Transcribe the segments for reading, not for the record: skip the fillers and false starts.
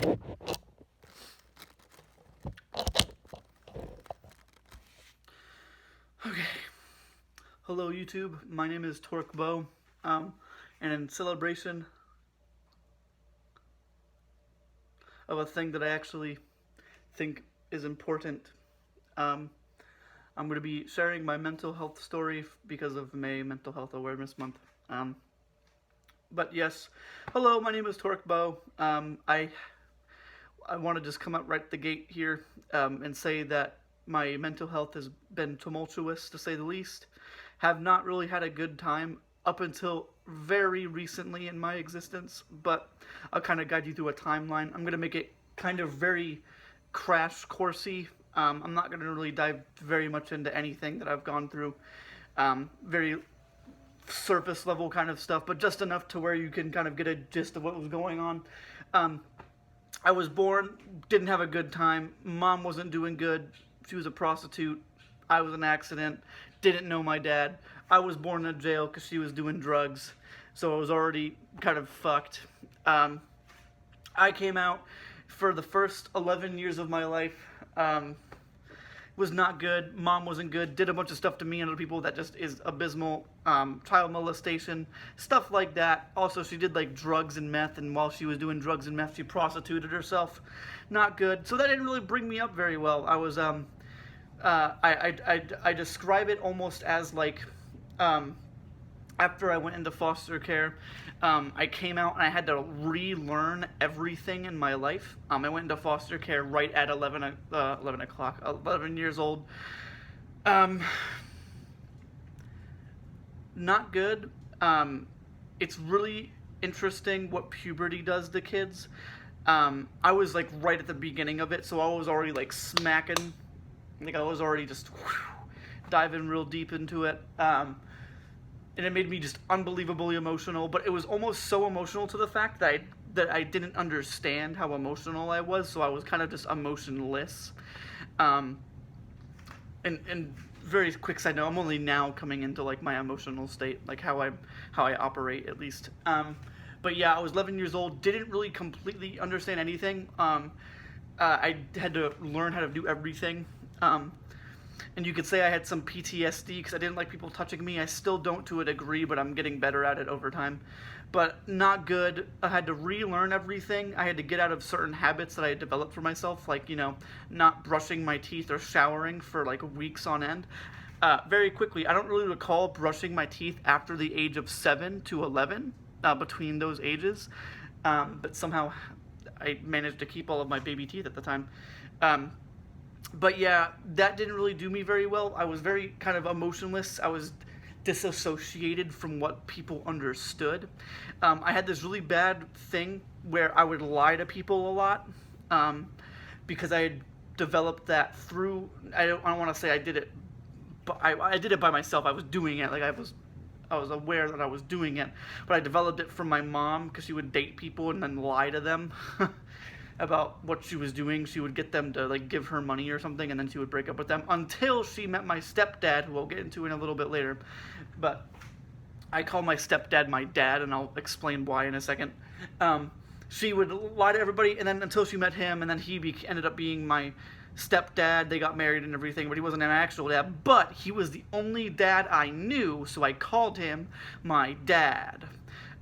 Okay. Hello, YouTube. My name is Torque Bow. And in celebration of a thing that I actually think is important, um, I'm going to be sharing my mental health story because of May Mental Health Awareness Month. Um, but yes, hello. My name is Torque Bow. I want to just come out right the gate here and say that my mental health has been tumultuous, to say the least. Have not really had a good time up until very recently in my existence, but I'll kind of guide you through a timeline. I'm going to make it kind of very crash coursey. I'm not going to really dive very much into anything that I've gone through. Very surface level kind of stuff, but just enough to where you can kind of get a gist of what was going on. Um, I was born, didn't have a good time. Mom wasn't doing good. She was a prostitute. I was an accident. Didn't know my dad. I was born in jail because she was doing drugs. So I was already kind of fucked. I came out for the first 11 years of my life. Was not good. Mom wasn't good. Did a bunch of stuff to me and other people that just is abysmal. Child molestation, stuff like that. Also, she did like drugs and meth, and while she was doing drugs and meth, she prostituted herself. Not good. So that didn't really bring me up very well. I was I describe it almost as like after I went into foster care, I came out and I had to relearn everything in my life. I went into foster care right at 11 o'clock, 11 years old. Not good. It's really interesting what puberty does to kids. I was like right at the beginning of it, so I was already like smacking. Like I was already just diving real deep into it. And it made me just unbelievably emotional, but it was almost so emotional to the fact that I didn't understand how emotional I was, so I was kind of just emotionless. And very quick side note, I'm only now coming into like my emotional state, like how I operate at least. But yeah, I was 11 years old, didn't really completely understand anything. I had to learn how to do everything. And you could say I had some PTSD because I didn't like people touching me. I still don't to a degree, but I'm getting better at it over time. But not good. I had to relearn everything. I had to get out of certain habits that I had developed for myself, like, not brushing my teeth or showering for like weeks on end. Very quickly, I don't really recall brushing my teeth after the age of 7 to 11, between those ages. But somehow I managed to keep all of my baby teeth at the time. But yeah, that didn't really do me very well. I was very kind of emotionless. I was disassociated from what people understood. I had this really bad thing where I would lie to people a lot, because I had developed that through. I don't want to say I did it, but I did it by myself. I was doing it. Like I was aware that I was doing it, but I developed it from my mom because she would date people and then lie to them. About what she was doing. She would get them to like give her money or something, and then she would break up with them until she met my stepdad, who we'll get into in a little bit later. But I call my stepdad my dad, and I'll explain why in a second. She would lie to everybody, and then until she met him, and then he ended up being my stepdad. They got married and everything, but he wasn't an actual dad. But he was the only dad I knew, so I called him my dad.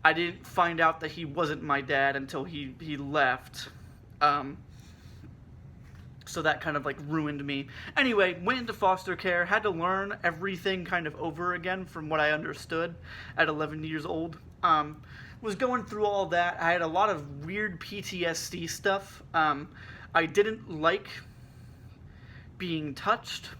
I didn't find out that he wasn't my dad until he left. So that kind of like ruined me. Anyway, went into foster care, had to learn everything kind of over again from what I understood at 11 years old. Was going through all that. I had a lot of weird PTSD stuff. I didn't like being touched,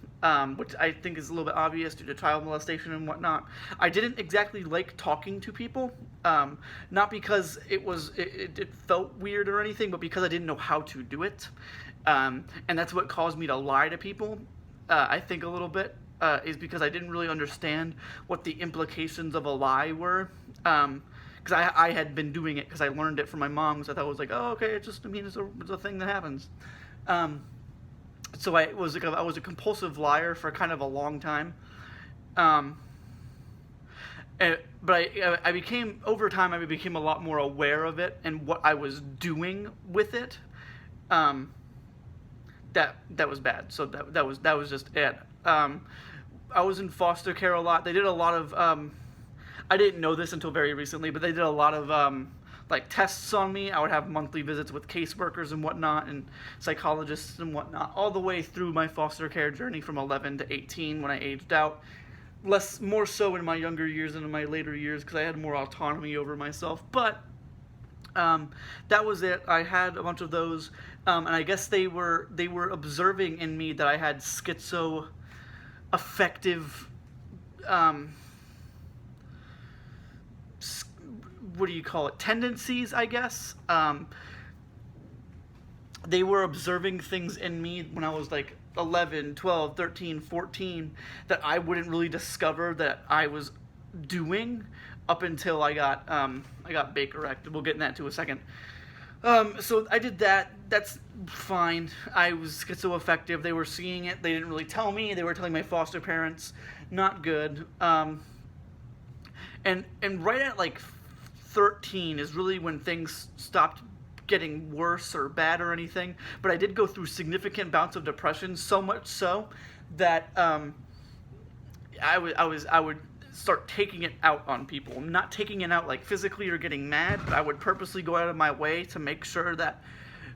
which I think is a little bit obvious due to child molestation and whatnot. I didn't exactly like talking to people, not because it felt weird or anything, but because I didn't know how to do it, and that's what caused me to lie to people. I think a little bit is because I didn't really understand what the implications of a lie were. Because I had been doing it because I learned it from my mom. Because I thought it was like, oh, okay, it's a thing that happens. So I was a compulsive liar for kind of a long time. But I became, over time, I became a lot more aware of it and what I was doing with it. Um, that was bad. So that was just it. I was in foster care a lot. They did a lot of I didn't know this until very recently, but they did a lot of like tests on me. I would have monthly visits with caseworkers and whatnot, and psychologists and whatnot, all the way through my foster care journey from 11 to 18 when I aged out. More so in my younger years than in my later years because I had more autonomy over myself. But that was it. I had a bunch of those, and I guess they were observing in me that I had schizoaffective. What do you call it? Tendencies, I guess. They were observing things in me when I was like 11, 12, 13, 14 that I wouldn't really discover that I was doing up until I got Baker Act. We'll get into that to a second. So I did that. That's fine. I was schizoaffective. They were seeing it. They didn't really tell me. They were telling my foster parents. Not good. And right at like 13 is really when things stopped getting worse or bad or anything. But I did go through significant bouts of depression, so much so that I would start taking it out on people. Not taking it out like physically or getting mad, but I would purposely go out of my way to make sure that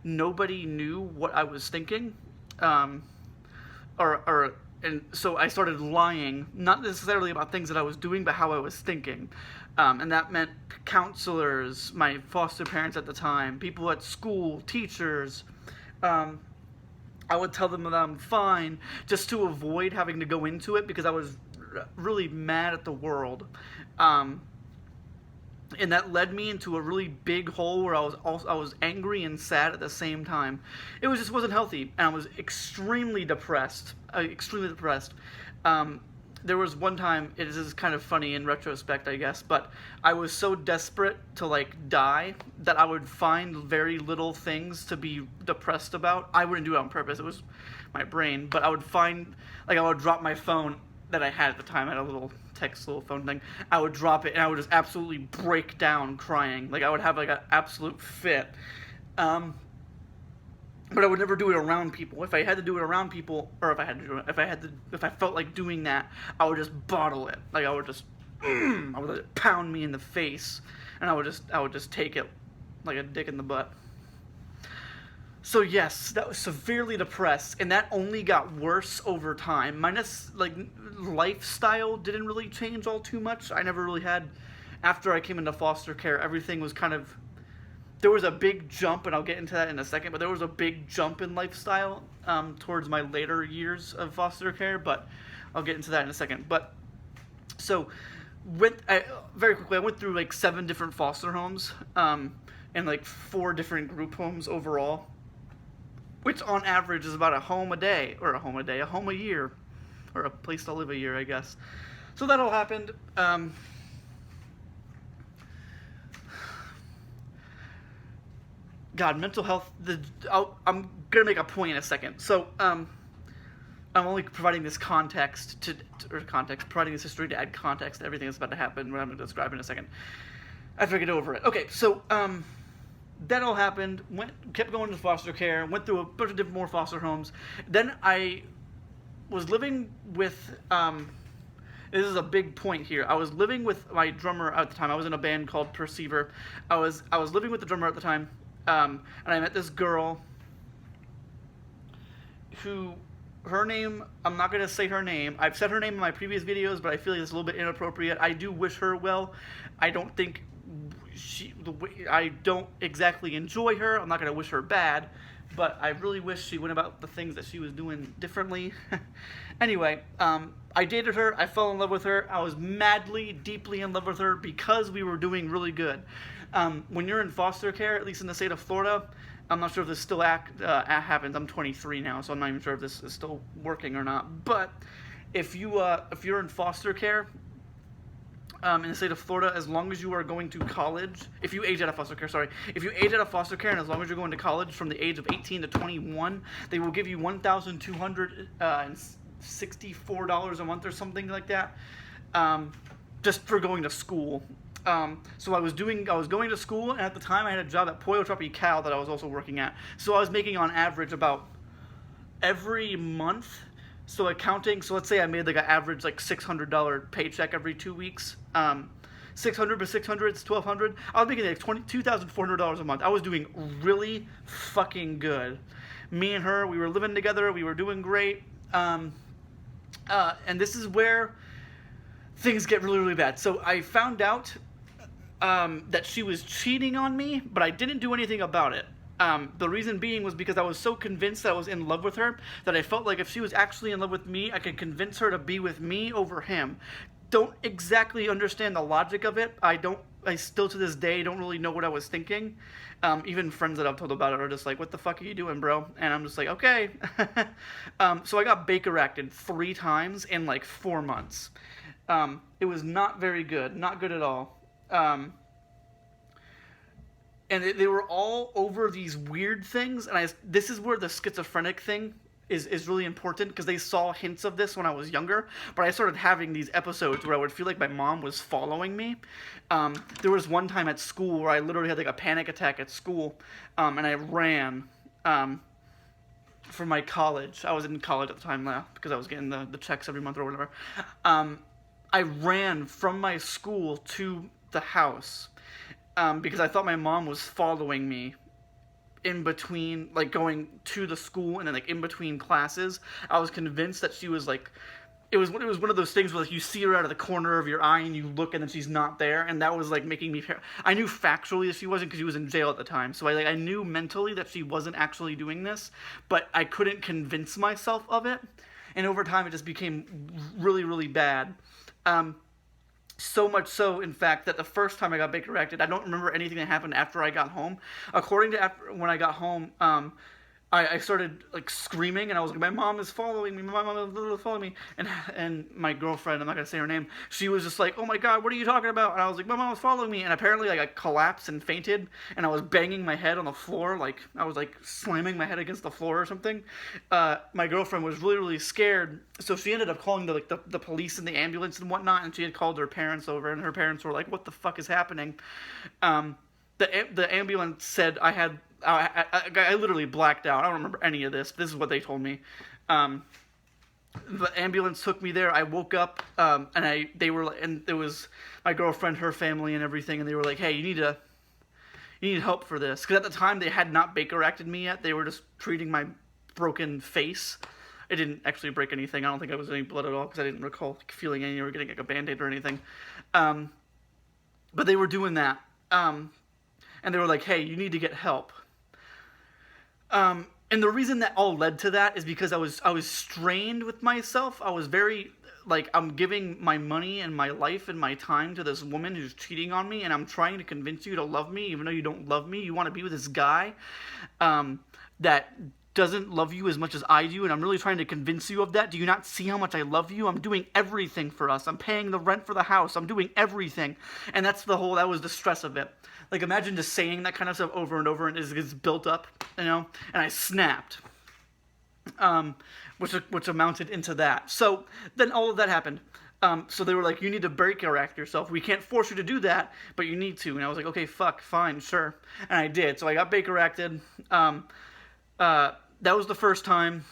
nobody knew what I was thinking. And so I started lying, not necessarily about things that I was doing, but how I was thinking. And that meant counselors, my foster parents at the time, people at school, teachers. I would tell them that I'm fine just to avoid having to go into it because I was really mad at the world. And that led me into a really big hole where I was angry and sad at the same time. It just wasn't healthy, and I was extremely depressed. There was one time, this is kind of funny in retrospect, I guess, but I was so desperate to like die that I would find very little things to be depressed about. I wouldn't do it on purpose, it was my brain, but I would find, like I would drop my phone that I had at the time. I had a little phone thing. I would drop it and I would just absolutely break down crying. Like I would have like an absolute fit. But I would never do it around people. If I had to do it around people, or if I felt like doing that, I would just bottle it. Like I would let it pound me in the face, and I would just take it like a dick in the butt. So yes, that was severely depressed, and that only got worse over time. Like lifestyle didn't really change all too much. I never really had, after I came into foster care, everything was kind of, there was a big jump, and I'll get into that in a second, but there was a big jump in lifestyle towards my later years of foster care, but I'll get into that in a second. But, so, very quickly, I went through like 7 different foster homes, and like 4 different group homes overall, which on average is about a home a year, or a place to live a year, I guess. So that all happened. God, mental health. I'm gonna make a point in a second. So, I'm only providing this context providing this history to add context to everything that's about to happen. What I'm going to describe in a second. After I get over it. Okay, so that all happened. Kept going to foster care. Went through a bunch of different more foster homes. Then I was living with. This is a big point here. I was living with my drummer at the time. I was in a band called Perceiver. I was living with the drummer at the time. And I met this girl who, her name, I'm not going to say her name. I've said her name in my previous videos, but I feel like it's a little bit inappropriate. I do wish her well. I don't think I don't exactly enjoy her. I'm not going to wish her bad, but I really wish she went about the things that she was doing differently. Anyway, I dated her. I fell in love with her. I was madly, deeply in love with her because we were doing really good. When you're in foster care, at least in the state of Florida, I'm not sure if this still happens. I'm 23 now, so I'm not even sure if this is still working or not. But if you're in foster care in the state of Florida, as long as you are going to college, if you age out of foster care, and as long as you're going to college from the age of 18 to 21, they will give you $1,264 a month or something like that, just for going to school. So I was going to school, and at the time I had a job at Pollo Tropical that I was also working at. So I was making on average about every month. So accounting, so let's say I made like an average like $600 paycheck every 2 weeks. 600 but 600, it's 1200. I was making like $2,400 a month. I was doing really fucking good. Me and her, we were living together. We were doing great. And this is where things get really, really bad. So I found out that she was cheating on me, but I didn't do anything about it. The reason being was because I was so convinced that I was in love with her that I felt like if she was actually in love with me, I could convince her to be with me over him. Don't exactly understand the logic of it. I still to this day don't really know what I was thinking. Even friends that I've told about it are just like, what the fuck are you doing, bro? And I'm just like, okay. So I got Baker acted 3 times in like 4 months. It was not very good. Not good at all. And they were all over these weird things, and this is where the schizophrenic thing is really important, because they saw hints of this when I was younger, but I started having these episodes where I would feel like my mom was following me. There was one time at school where I literally had like a panic attack at school, and I ran for my college. I was in college at the time now, because I was getting the checks every month or whatever. I ran from my school to the house. Because I thought my mom was following me in between, like going to the school and then like in between classes. I was convinced that she was like, it was one of those things where like you see her out of the corner of your eye and you look and then she's not there, and that was like making me. I knew factually that she wasn't, because she was in jail at the time. So I knew mentally that she wasn't actually doing this, but I couldn't convince myself of it, and over time it just became really, really bad. So much so, in fact, that the first time I got Baker acted, I don't remember anything that happened after I got home. According to when I got home, I started like screaming, and I was like, my mom is following me, my mom is following me, and my girlfriend, I'm not gonna say her name, she was just like, oh my god, what are you talking about? And I was like, my mom was following me, and apparently like I collapsed and fainted, and I was banging my head on the floor, like I was like slamming my head against the floor or something. My girlfriend was really, really scared, so she ended up calling the police and the ambulance and whatnot, and she had called her parents over, and her parents were like, what the fuck is happening? The ambulance said I literally blacked out. I don't remember any of this. This is what they told me. The ambulance took me there. I woke up, and it was my girlfriend, her family, and everything. And they were like, "Hey, you need help for this." Because at the time they had not Baker acted me yet. They were just treating my broken face. It didn't actually break anything. I don't think I was any blood at all, because I didn't recall feeling any or getting like a Band-Aid or anything. But they were doing that. And they were like, hey, you need to get help. And the reason that all led to that is because I was strained with myself. I was very, like, I'm giving my money and my life and my time to this woman who's cheating on me, and I'm trying to convince you to love me, even though you don't love me. You want to be with this guy that doesn't love you as much as I do, and I'm really trying to convince you of that. Do you not see how much I love you? I'm doing everything for us. I'm paying the rent for the house. I'm doing everything. And that was the stress of it. Like, imagine just saying that kind of stuff over and over, and it gets built up, you know? And I snapped, which amounted into that. So then all of that happened. So they were like, you need to Baker act yourself. We can't force you to do that, but you need to. And I was like, okay, fine, sure. And I did. So I got Baker acted. That was the first time.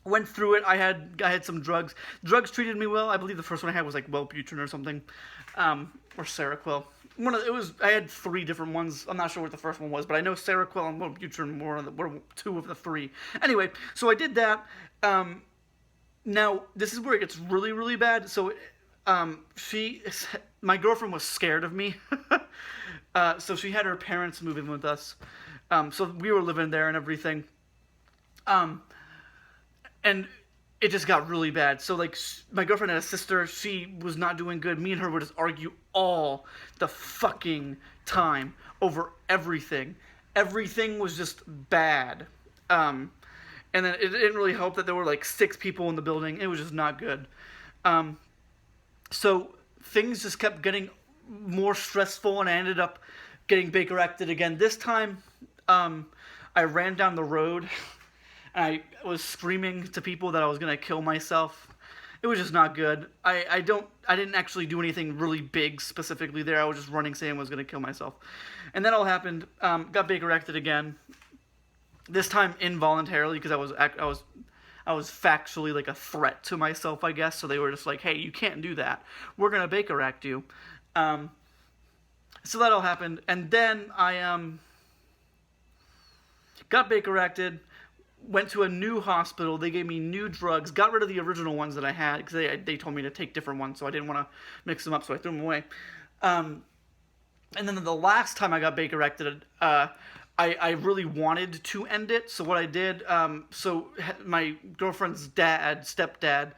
Went through it. I had some drugs. Drugs treated me well. I believe the first one I had was like Wellbutrin or something, or Seroquel. I had 3 different ones. I'm not sure what the first one was, but I know Seroquel and Wellbutrin were 2 of the 3. Anyway, so I did that. Now this is where it gets really, really bad. So, my girlfriend was scared of me, so she had her parents move in with us. So we were living there and everything. And it just got really bad. So, like, my girlfriend had a sister. She was not doing good. Me and her would just argue all the fucking time over everything. Everything was just bad. And then it didn't really help that there were, like, 6 people in the building. It was just not good. So things just kept getting more stressful, and I ended up getting Baker acted again. This time, I ran down the road. I was screaming to people that I was going to kill myself. it was just not good. I didn't actually do anything really big specifically there. I was just running saying I was going to kill myself. And that all happened. Got Baker acted again. This time involuntarily, because I was factually like a threat to myself, I guess. So they were just like, hey, you can't do that. We're going to Baker act you. So that all happened. And then I got Baker acted, went to a new hospital. They gave me new drugs, got rid of the original ones that I had, because they told me to take different ones, so I didn't want to mix them up, so I threw them away. And then the last time I got Baker acted, I really wanted to end it, so what I did, so my girlfriend's stepdad,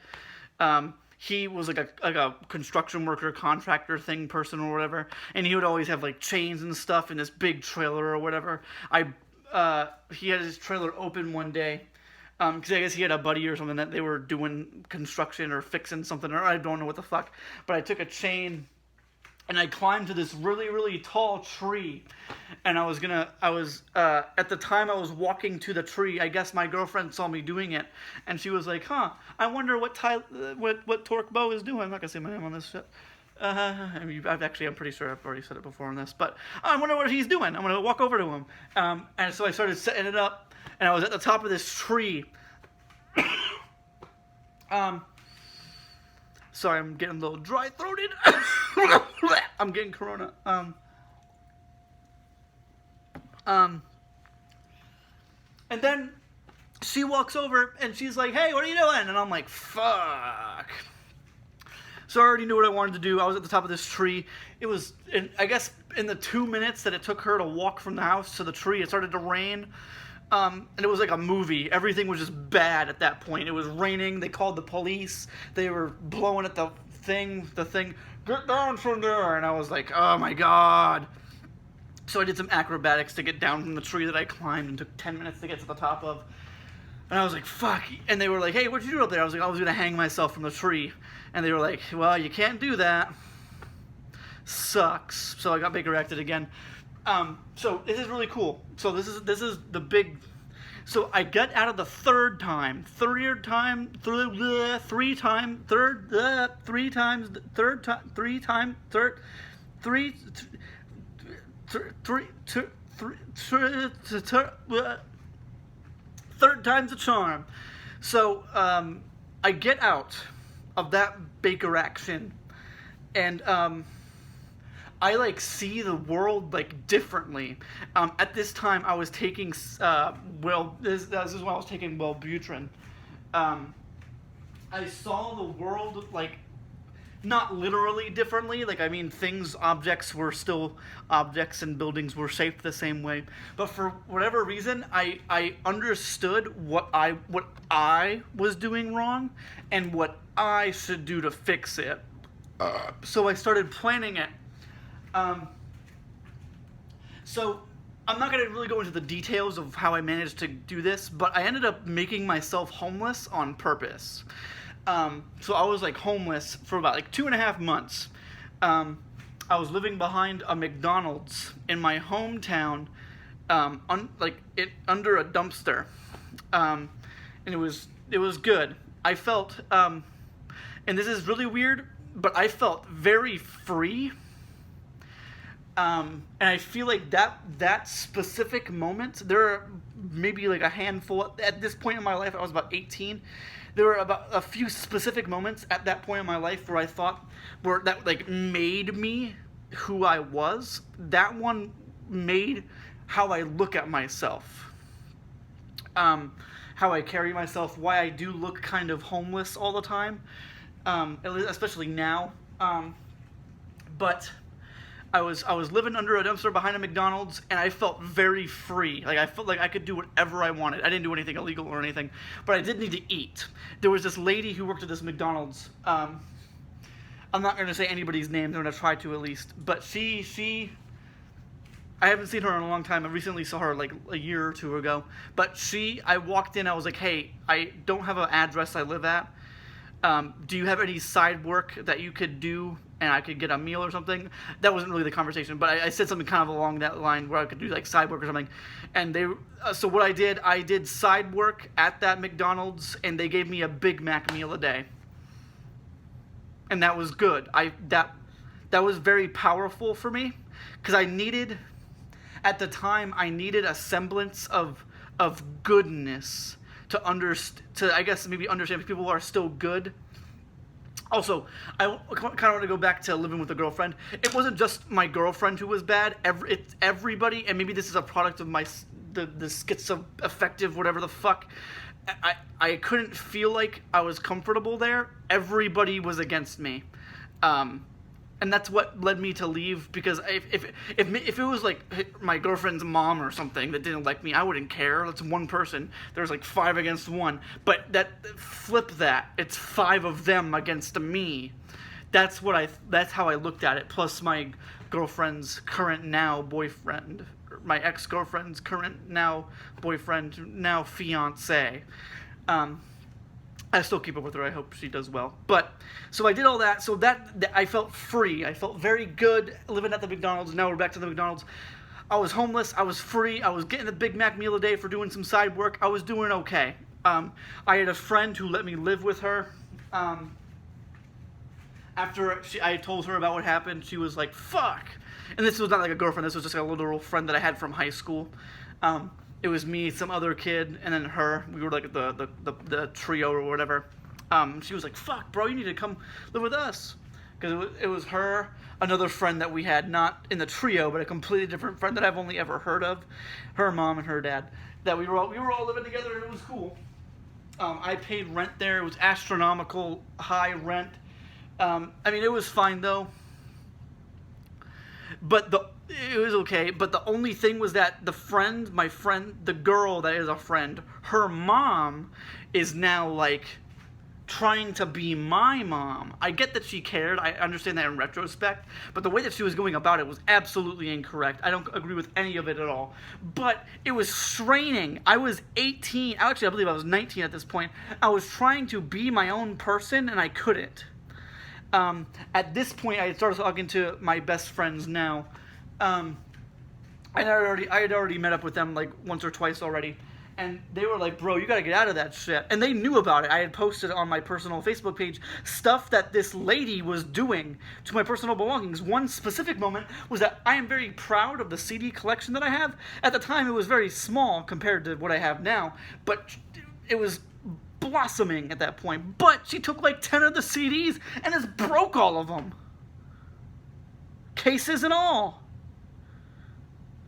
he was like a construction worker, contractor thing person or whatever, and he would always have like chains and stuff in this big trailer or whatever. He had his trailer open one day, because I guess he had a buddy or something that they were doing construction or fixing something, or I don't know what the fuck, but I took a chain and I climbed to this really, really tall tree, and at the time I was walking to the tree, I guess my girlfriend saw me doing it, and she was like, huh, I wonder what Torque Bow is doing. I'm not gonna say my name on this shit. I'm pretty sure I've already said it before on this, but I wonder what he's doing. I'm gonna walk over to him, and so I started setting it up, and I was at the top of this tree. Sorry, I'm getting a little dry-throated. I'm getting corona. And then she walks over and she's like, "Hey, what are you doing?" And I'm like, "Fuck." So I already knew what I wanted to do. I was at the top of this tree. It was, I guess, in the 2 minutes that it took her to walk from the house to the tree, it started to rain. And it was like a movie. Everything was just bad at that point. It was raining. They called the police. They were blowing at the thing, "Get down from there." And I was like, oh my god. So I did some acrobatics to get down from the tree that I climbed and took 10 minutes to get to the top of. And I was like, fuck. And they were like, "Hey, what'd you do up there?" I was like, "I was going to hang myself from the tree." And they were like, "Well, you can't do that. Sucks." So I got Baker acted again. So this is really cool. So this is the big. So I got out of the third time, third time, three times, third times, third time's a charm. So I get out of that Baker action, and I like see the world like differently. At this time, I was taking this is when I was taking Wellbutrin. I saw the world like not literally differently. Like, I mean, objects were still objects, and buildings were shaped the same way. But for whatever reason, I understood what I was doing wrong and what I should do to fix it. So I started planning it. So I'm not going to really go into the details of how I managed to do this, but I ended up making myself homeless on purpose. So I was like homeless for about like 2.5 months. I was living behind a McDonald's in my hometown, under a dumpster. And it was good. I felt, and this is really weird, but I felt very free. And I feel like that specific moment, there are maybe like a handful, at this point in my life, I was about 18, there were about a few specific moments at that point in my life where I thought, that like made me who I was. That one made how I look at myself, how I carry myself, why I do look kind of homeless all the time, especially now, but I was living under a dumpster behind a McDonald's, and I felt very free. Like, I felt like I could do whatever I wanted. I didn't do anything illegal or anything, but I did need to eat. There was this lady who worked at this McDonald's. I'm not going to say anybody's name. I'm going to try to at least. But she I haven't seen her in a long time. I recently saw her like a year or two ago. But I walked in, I was like, "Hey, I don't have an address I live at. Do you have any side work that you could do and I could get a meal or something?" That wasn't really the conversation, but I said something kind of along that line where I could do like side work or something. And so what I did side work at that McDonald's, and they gave me a Big Mac meal a day. and that was good. That was very powerful for me, because at the time I needed a semblance of goodness to I guess maybe understand if people are still good. Also, I kind of want to go back to living with a girlfriend. It wasn't just my girlfriend who was bad. It's everybody, and maybe this is a product of the schizoaffective, whatever the fuck. I couldn't feel like I was comfortable there. Everybody was against me. And that's what led me to leave, because if it was like my girlfriend's mom or something that didn't like me, I wouldn't care. That's one person. There's like 5 against 1. But flip that. It's 5 of them against me. That's how I looked at it. Plus my girlfriend's current now boyfriend, my ex-girlfriend's current now boyfriend, now fiance. I still keep up with her. I hope she does well. But, so I did all that. So that I felt free. I felt very good living at the McDonald's. Now we're back to the McDonald's. I was homeless. I was free. I was getting a Big Mac meal a day for doing some side work. I was doing okay. I had a friend who let me live with her. After I told her about what happened, she was like, fuck. And this was not like a girlfriend. This was just a literal friend that I had from high school. It was me, some other kid, and then her. We were like the trio or whatever. She was like, fuck, bro, you need to come live with us. Because it was her, another friend that we had, not in the trio, but a completely different friend that I've only ever heard of. Her mom and her dad. That we were all living together, and it was cool. I paid rent there. It was astronomical high rent. I mean, it was fine, though. But it was okay. But the only thing was that my friend, the girl that is a friend, her mom is now, like, trying to be my mom. I get that she cared. I understand that in retrospect. But the way that she was going about it was absolutely incorrect. I don't agree with any of it at all. But it was straining. I was 18. Actually, I believe I was 19 at this point. I was trying to be my own person, and I couldn't. At this point, I had started talking to my best friends now. And I had already met up with them like once or twice already. And they were like, bro, you gotta get out of that shit. And they knew about it. I had posted on my personal Facebook page stuff that this lady was doing to my personal belongings. One specific moment was that I am very proud of the CD collection that I have. At the time, it was very small compared to what I have now. But it was blossoming at that point. But she took like 10 of the CDs and just broke all of them. Cases and all.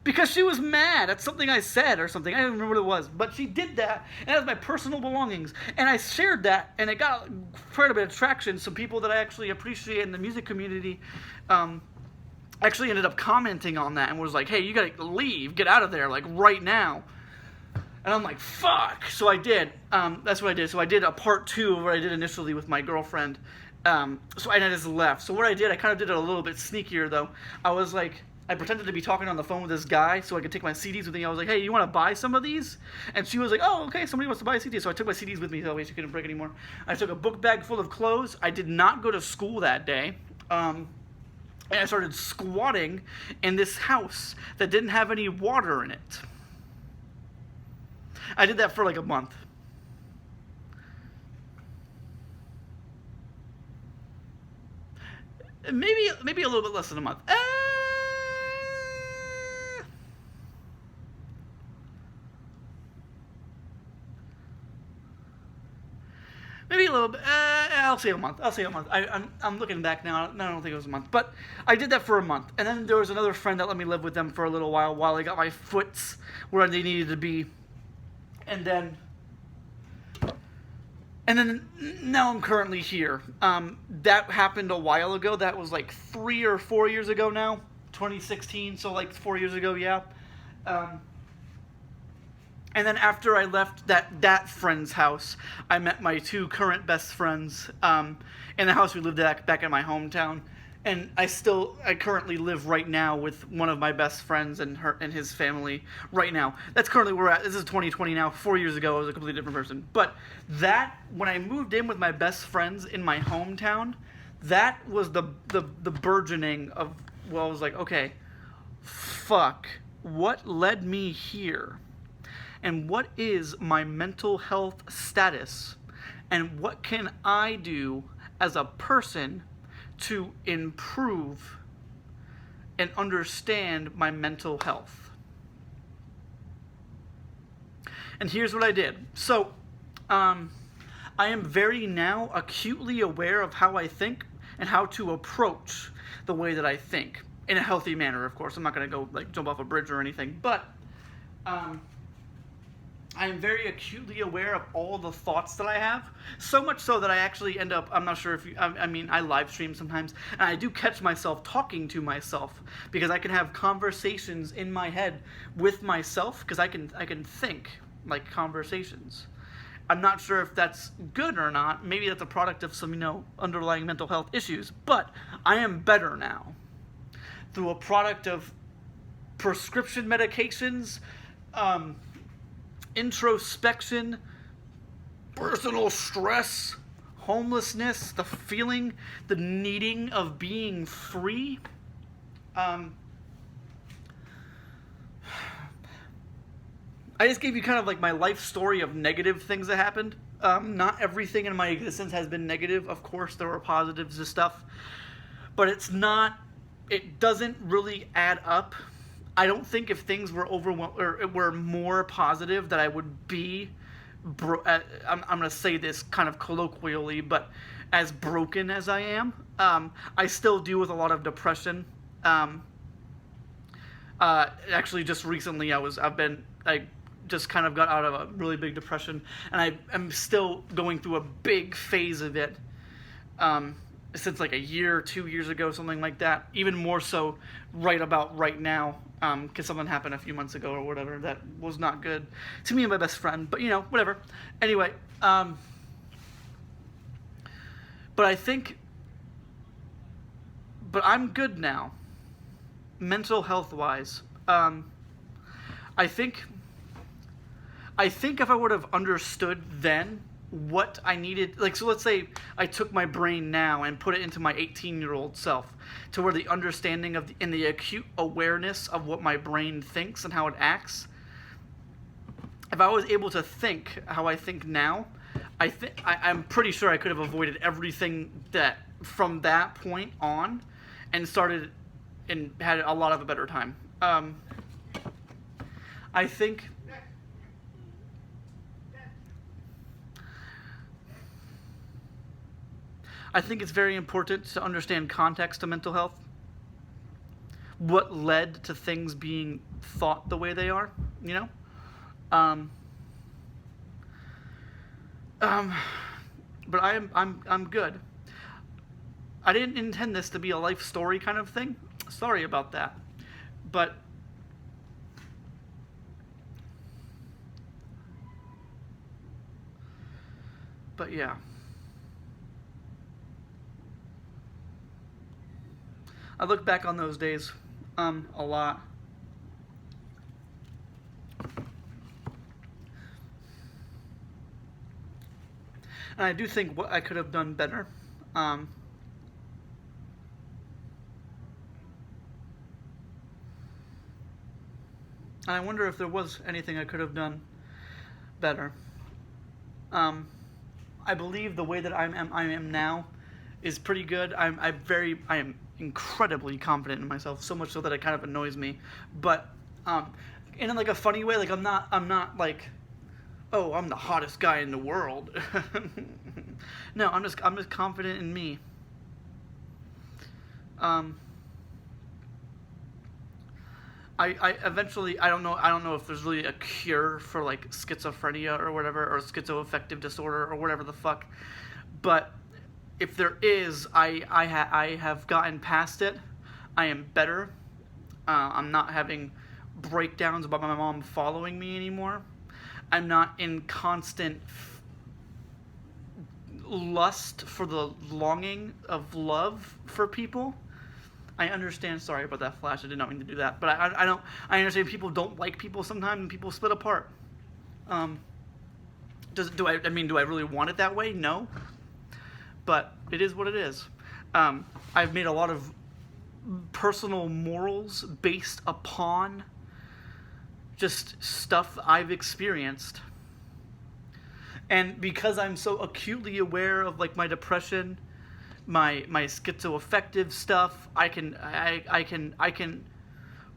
Because she was mad at something I said or something. I don't remember what it was. But she did that, and that was my personal belongings. And I shared that, and it got quite a bit of traction. Some people that I actually appreciate in the music community actually ended up commenting on that and was like, hey, you gotta leave. Get out of there, like, right now. And I'm like, fuck. So I did. That's what I did. So I did a part 2 of what I did initially with my girlfriend. I just left. So what I did, I kind of did it a little bit sneakier, though. I pretended to be talking on the phone with this guy so I could take my CDs with me. I was like, hey, you want to buy some of these? And she was like, oh, okay, somebody wants to buy a CD. So I took my CDs with me, so that way she couldn't break anymore. I took a book bag full of clothes. I did not go to school that day. And I started squatting in this house that didn't have any water in it. I did that for like a month. Maybe a little bit less than a month. Maybe a little bit. I'll say a month. I'm looking back now. I don't think it was a month. But I did that for a month. And then there was another friend that let me live with them for a little while I got my foots where they needed to be. And then now I'm currently here. That happened a while ago. That was like 3 or 4 years ago now. 2016, so like 4 years ago, yeah. And then after I left that friend's house, I met my 2 current best friends in the house we lived at back in my hometown. And I currently live right now with one of my best friends and his family right now. That's currently where we're at. This is 2020 now. 4 years ago, I was a completely different person. But when I moved in with my best friends in my hometown, that was the burgeoning of, well, I was like, okay, fuck, what led me here? And what is my mental health status? And what can I do as a person to improve and understand my mental health. And here's what I did. So, I am very now acutely aware of how I think and how to approach the way that I think in a healthy manner. Of course, I'm not going to go like jump off a bridge or anything, but I am very acutely aware of all the thoughts that I have, so much so that I actually end up, I'm not sure if you, I mean, I live stream sometimes, and I do catch myself talking to myself, because I can have conversations in my head with myself, because I can think like conversations. I'm not sure if that's good or not. Maybe that's a product of some, underlying mental health issues, but I am better now through a product of prescription medications, introspection, personal stress, homelessness, the feeling, the needing of being free. I just gave you kind of like my life story of negative things that happened. Not everything in my existence has been negative. Of course, there were positives to stuff, but it doesn't really add up. I don't think if things were were more positive that I would be, I'm going to say this kind of colloquially, but as broken as I am. I still deal with a lot of depression. Actually, just recently I just kind of got out of a really big depression, and I am still going through a big phase of it. Since like a year or 2 years ago, something like that. Even more so right now, because something happened a few months ago or whatever that was not good to me and my best friend. But whatever. Anyway, but I'm good now, mental health wise. I think if I would have understood then what I needed, so let's say I took my brain now and put it into my 18-year-old self, to where the understanding of and the acute awareness of what my brain thinks and how it acts. If I was able to think how I think now, I'm pretty sure I could have avoided everything that from that point on, and started and had a lot of a better time. I think it's very important to understand context to mental health. What led to things being thought the way they are, But I'm good. I didn't intend this to be a life story kind of thing. Sorry about that. But yeah. I look back on those days a lot. And I do think what I could have done better. And I wonder if there was anything I could have done better. I believe the way that I am now is pretty good. I am incredibly confident in myself, so much so that it kind of annoys me. But in like a funny way, like I'm not like, oh, I'm the hottest guy in the world. No, I'm just confident in me. I eventually, I don't know if there's really a cure for like schizophrenia or whatever, or schizoaffective disorder or whatever the fuck, but if there is, I have gotten past it. I am better. I'm not having breakdowns about my mom following me anymore. I'm not in constant lust for the longing of love for people. I understand. Sorry about that flash. I did not mean to do that. But I understand people don't like people sometimes, and people split apart. Do I really want it that way? No. But it is what it is. I've made a lot of personal morals based upon just stuff I've experienced. And because I'm so acutely aware of like my depression my schizoaffective stuff. I can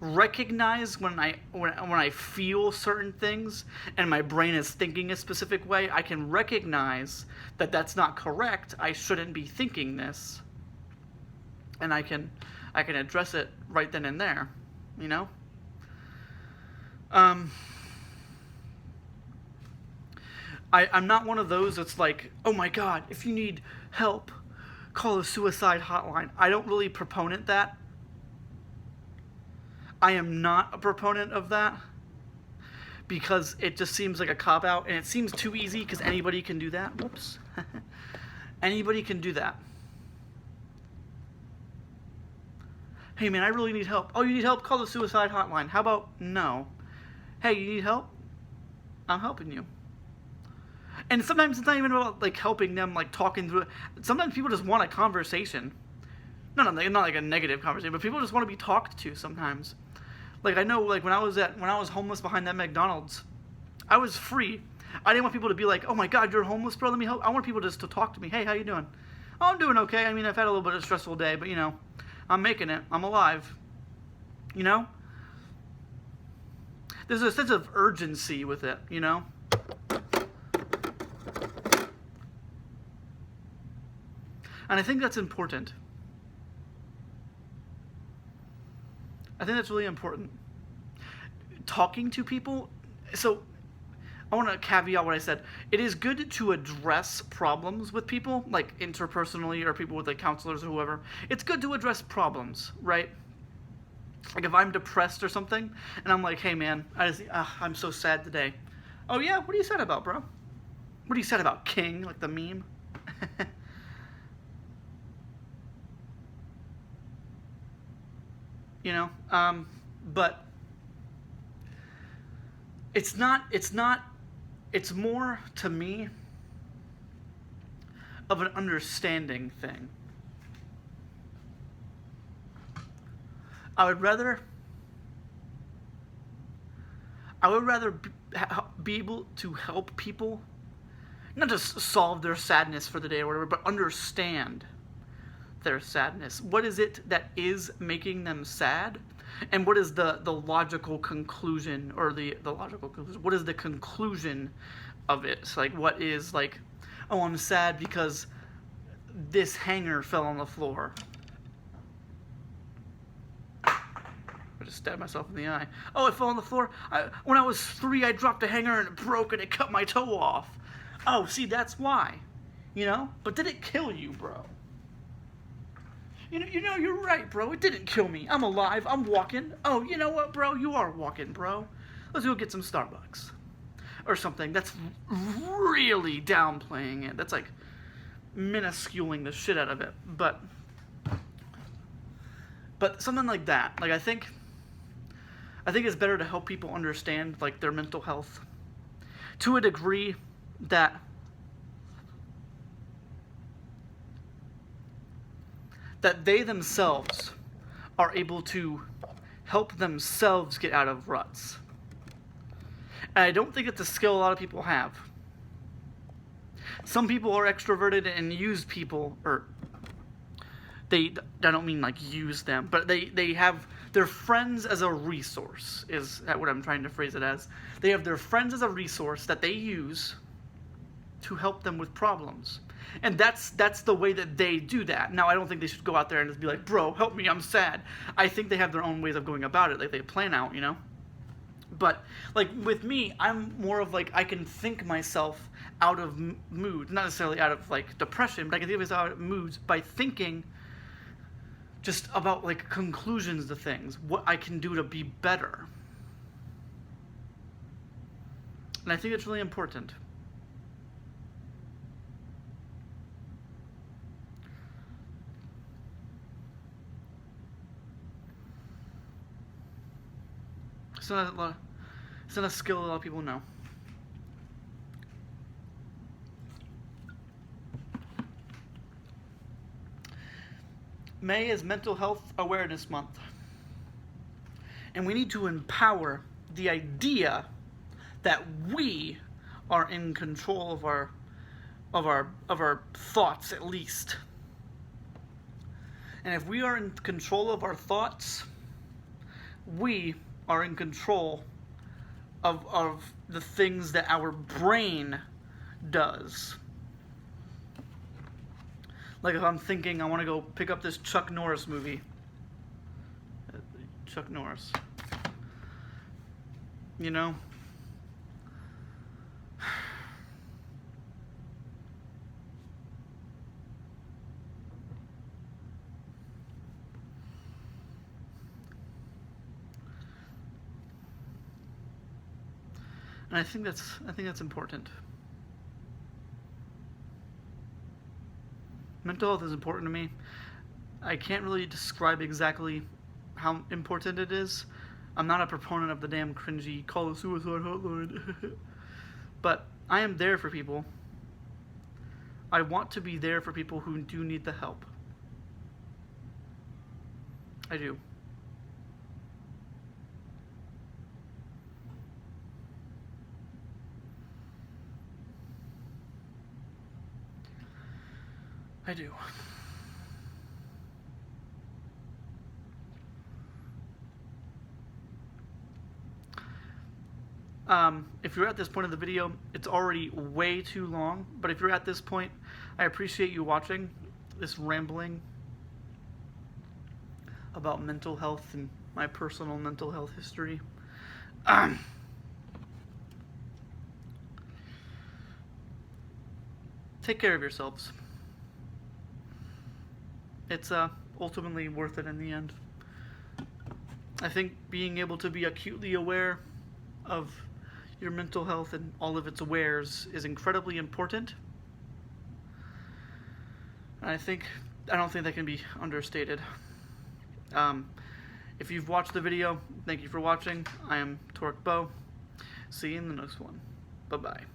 recognize when I feel certain things and my brain is thinking a specific way. I can recognize that that's not correct. I shouldn't be thinking this, and I can address it right then and there, you know. I'm not one of those that's like, oh my God, if you need help, call a suicide hotline. I don't really proponent that. I am not a proponent of that because it just seems like a cop-out, and it seems too easy because anybody can do that. Whoops. Anybody can do that. Hey man, I really need help. Oh, you need help? Call the suicide hotline. How about no? Hey, you need help? I'm helping you. And sometimes it's not even about like helping them, like talking through it. Sometimes people just want a conversation. No, not like a negative conversation, but people just want to be talked to sometimes. Like I know, like when I was homeless behind that McDonald's, I was free. I didn't want people to be like, "Oh my God, you're homeless, bro. Let me help." I want people just to talk to me. Hey, how you doing? Oh, I'm doing okay. I mean, I've had a little bit of a stressful day, but you know, I'm making it. I'm alive. You know? There's a sense of urgency with it, you know? And I think that's important. I think that's really important. Talking to people, so I want to caveat what I said. It is good to address problems with people, like interpersonally or people with like counselors or whoever. It's good to address problems, right? Like if I'm depressed or something, and I'm like, hey man, I'm so sad today. Oh yeah? What are you sad about, bro? What are you sad about, King? Like the meme? You know? But it's more, to me, of an understanding thing. I would rather be able to help people, not just solve their sadness for the day or whatever, but understand their sadness. What is it that is making them sad? And what is the logical conclusion, or the logical conclusion? What is the conclusion of it? So like, what is like, oh, I'm sad because this hanger fell on the floor. I just stabbed myself in the eye. Oh, it fell on the floor. When I was 3, I dropped a hanger and it broke and it cut my toe off. Oh, see, that's why. You know? But did it kill you, bro? You know, you're right, bro. It didn't kill me. I'm alive. I'm walking. Oh, you know what, bro? You are walking, bro. Let's go get some Starbucks. Or something. That's really downplaying it. That's like minusculing the shit out of it. But something like that. Like, I think it's better to help people understand, like, their mental health to a degree that they themselves are able to help themselves get out of ruts. And I don't think it's a skill a lot of people have. Some people are extroverted and use people, or I don't mean like use them, but they have their friends as a resource, is that what I'm trying to phrase it as. They have their friends as a resource that they use to help them with problems. And that's the way that they do that. Now, I don't think they should go out there and just be like, bro, help me, I'm sad. I think they have their own ways of going about it. Like, they plan out, you know? But, like, with me, I'm more of, like, I can think myself out of mood. Not necessarily out of, like, depression, but I can think myself out of moods by thinking just about, like, conclusions to things. What I can do to be better. And I think it's really important. It's not a skill a lot of people know. May is Mental Health Awareness Month. And we need to empower the idea that we are in control of our thoughts, at least. And if we are in control of our thoughts, we are in control of the things that our brain does. Like if I'm thinking I want to go pick up this Chuck Norris movie. Chuck Norris. You know? And I think that's important. Mental health is important to me. I can't really describe exactly how important it is. I'm not a proponent of the damn cringy call a suicide hotline. But I am there for people. I want to be there for people who do need the help. I do. I do. If you're at this point of the video, it's already way too long, but if you're at this point, I appreciate you watching this rambling about mental health and my personal mental health history. Take care of yourselves. It's ultimately worth it in the end. I think being able to be acutely aware of your mental health and all of its wares is incredibly important. And I don't think that can be understated. If you've watched the video, thank you for watching. I am Torque Bow. See you in the next one. Bye-bye.